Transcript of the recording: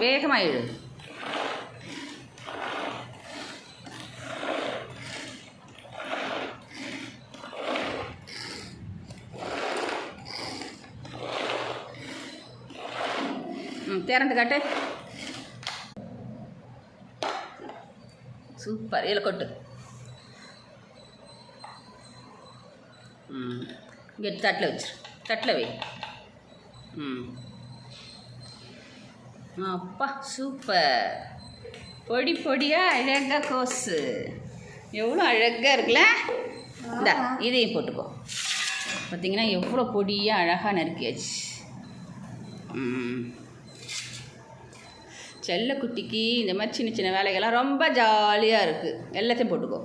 வேகமாக இழு. திறந்து காட்டு. சூப்பர். இதில் கொட்டு. இங்கே தட்டில் வச்சிரு. தட்டில் வை. அப்பா சூப்பர். பொடி பொடியாக அழகாக கோஸு எவ்வளோ அழகாக இருக்குல்ல. இந்த இதையும் போட்டுக்கோ. பார்த்திங்கன்னா எவ்வளோ பொடியாக அழகாக நறுக்கியாச்சு. செல்லக்குட்டிக்கு இந்த மாதிரி சின்ன சின்ன வேலைகள்லாம் ரொம்ப ஜாலியாக இருக்குது. எல்லாத்தையும் போட்டுக்கோ.